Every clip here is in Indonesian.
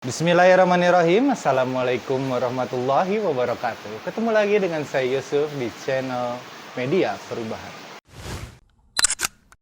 Bismillahirrahmanirrahim. Assalamualaikum warahmatullahi wabarakatuh. Ketemu lagi dengan saya Yusuf di channel Media Perubahan.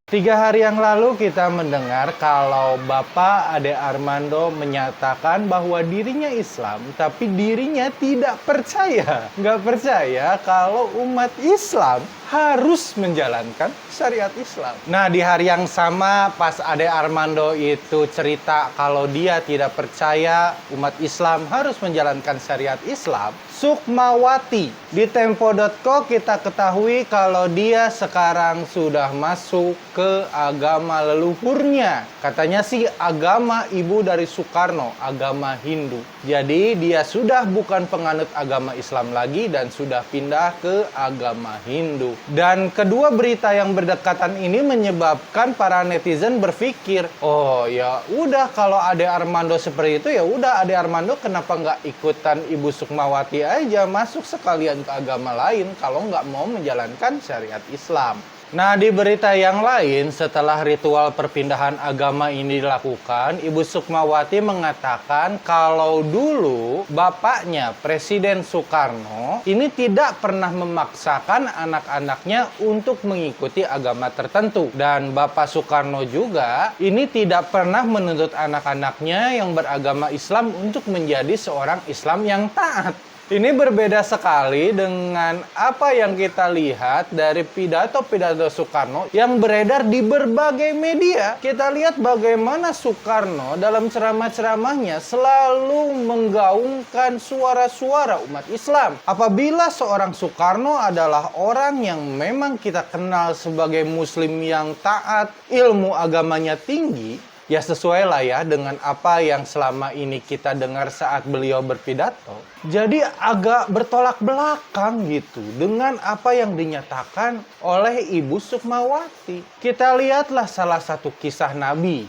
3 hari yang lalu kita mendengar kalau Bapak Ade Armando menyatakan bahwa dirinya Islam, tapi dirinya tidak percaya. Nggak percaya kalau umat Islam harus menjalankan syariat Islam. Nah, di hari yang sama pas Ade Armando itu cerita kalau dia tidak percaya umat Islam harus menjalankan syariat Islam, Sukmawati di Tempo.co kita ketahui kalau dia sekarang sudah masuk ke agama leluhurnya. Katanya sih agama ibu dari Soekarno, agama Hindu. Jadi dia sudah bukan penganut agama Islam lagi dan sudah pindah ke agama Hindu. Dan kedua berita yang berdekatan ini menyebabkan para netizen berpikir, oh ya udah kalau Ade Armando seperti itu ya udah Ade Armando kenapa nggak ikutan Ibu Sukmawati aja masuk sekalian ke agama lain kalau nggak mau menjalankan syariat Islam. Nah, di berita yang lain, setelah ritual perpindahan agama ini dilakukan, Ibu Sukmawati mengatakan kalau dulu bapaknya, Presiden Soekarno, ini tidak pernah memaksakan anak-anaknya untuk mengikuti agama tertentu. Dan Bapak Soekarno juga ini tidak pernah menuntut anak-anaknya yang beragama Islam untuk menjadi seorang Islam yang taat. Ini berbeda sekali dengan apa yang kita lihat dari pidato-pidato Soekarno yang beredar di berbagai media. Kita lihat bagaimana Soekarno dalam ceramah-ceramahnya selalu menggaungkan suara-suara umat Islam. Apabila seorang Soekarno adalah orang yang memang kita kenal sebagai muslim yang taat, ilmu agamanya tinggi, ya sesuai lah ya dengan apa yang selama ini kita dengar saat beliau berpidato. Jadi agak bertolak belakang gitu dengan apa yang dinyatakan oleh Ibu Sukmawati. Kita lihatlah salah satu kisah Nabi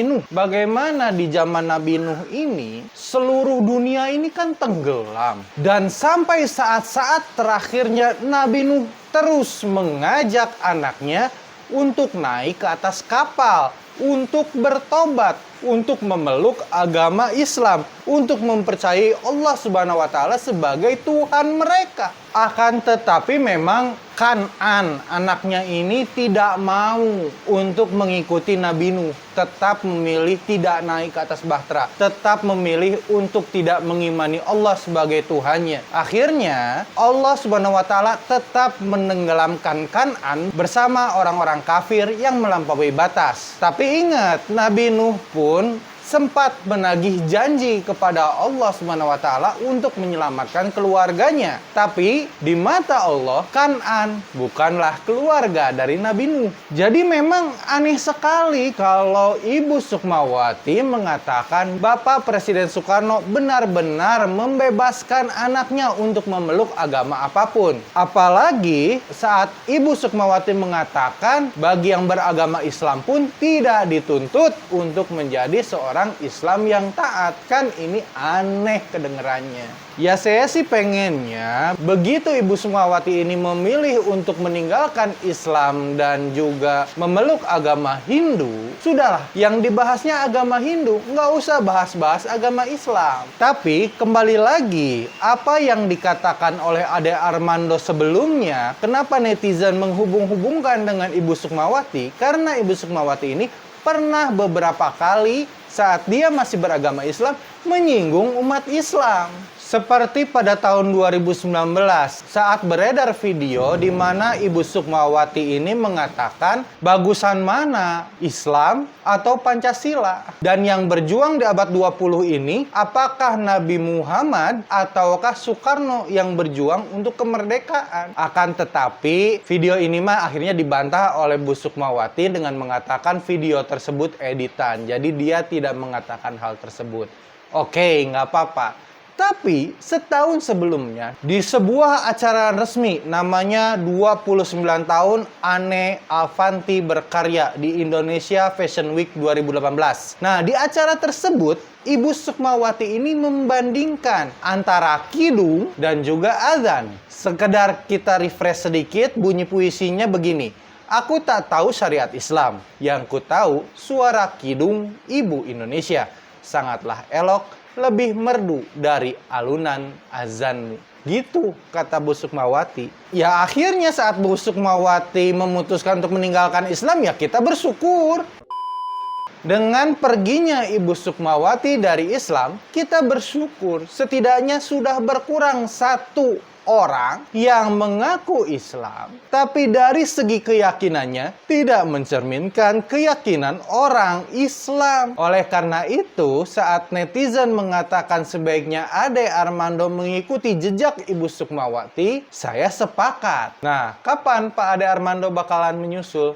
Nuh. Bagaimana di zaman Nabi Nuh ini seluruh dunia ini kan tenggelam. Dan sampai saat-saat terakhirnya Nabi Nuh terus mengajak anaknya untuk naik ke atas kapal, untuk bertobat, untuk memeluk agama Islam, untuk mempercayai Allah Subhanahu wa taala sebagai Tuhan mereka. Akan tetapi memang Kan'an, anaknya ini tidak mau untuk mengikuti Nabi Nuh, tetap memilih tidak naik ke atas bahtera, tetap memilih untuk tidak mengimani Allah sebagai Tuhannya. Akhirnya Allah Subhanahu wa taala tetap menenggelamkan Kan'an bersama orang-orang kafir yang melampaui batas. Tapi ingat, Nabi Nuh pun sempat menagih janji kepada Allah Subhanahu wa taala untuk menyelamatkan keluarganya. Tapi di mata Allah, Kan'an bukanlah keluarga dari Nabi Nuh. Jadi memang aneh sekali kalau Ibu Sukmawati mengatakan Bapak Presiden Soekarno benar-benar membebaskan anaknya untuk memeluk agama apapun. Apalagi saat Ibu Sukmawati mengatakan bagi yang beragama Islam pun tidak dituntut untuk menjadi seorang Islam yang taat. Kan ini aneh kedengerannya. Ya saya sih pengennya begitu Ibu Sukmawati ini memilih untuk meninggalkan Islam dan juga memeluk agama Hindu, sudahlah yang dibahasnya agama Hindu, nggak usah bahas-bahas agama Islam. Tapi kembali lagi, apa yang dikatakan oleh Ade Armando sebelumnya, kenapa netizen menghubung-hubungkan dengan Ibu Sukmawati? Karena Ibu Sukmawati ini pernah beberapa kali saat dia masih beragama Islam menyinggung umat Islam. Seperti pada tahun 2019 saat beredar video di mana Ibu Sukmawati ini mengatakan bagusan mana Islam atau Pancasila. Dan yang berjuang di abad 20 ini apakah Nabi Muhammad ataukah Soekarno yang berjuang untuk kemerdekaan. Akan tetapi video ini mah akhirnya dibantah oleh Bu Sukmawati dengan mengatakan video tersebut editan. Jadi dia tidak mengatakan hal tersebut. Oke, nggak apa-apa. Tapi setahun sebelumnya di sebuah acara resmi namanya 29 tahun Ane Avanti berkarya di Indonesia Fashion Week 2018. Nah, di acara tersebut Ibu Sukmawati ini membandingkan antara kidung dan juga azan. Sekedar kita refresh sedikit, bunyi puisinya begini. Aku tak tahu syariat Islam, yang ku tahu suara kidung Ibu Indonesia. sangatlah elok, lebih merdu dari alunan azanmu. Gitu kata Bu Sukmawati. Ya akhirnya saat Bu Sukmawati memutuskan untuk meninggalkan Islam, ya kita bersyukur. Dengan perginya Ibu Sukmawati dari Islam, kita bersyukur setidaknya sudah berkurang satu orang yang mengaku Islam, tapi dari segi keyakinannya tidak mencerminkan keyakinan orang Islam. Oleh karena itu, saat netizen mengatakan sebaiknya Ade Armando mengikuti jejak Ibu Sukmawati, saya sepakat. Nah, kapan Pak Ade Armando bakalan menyusul?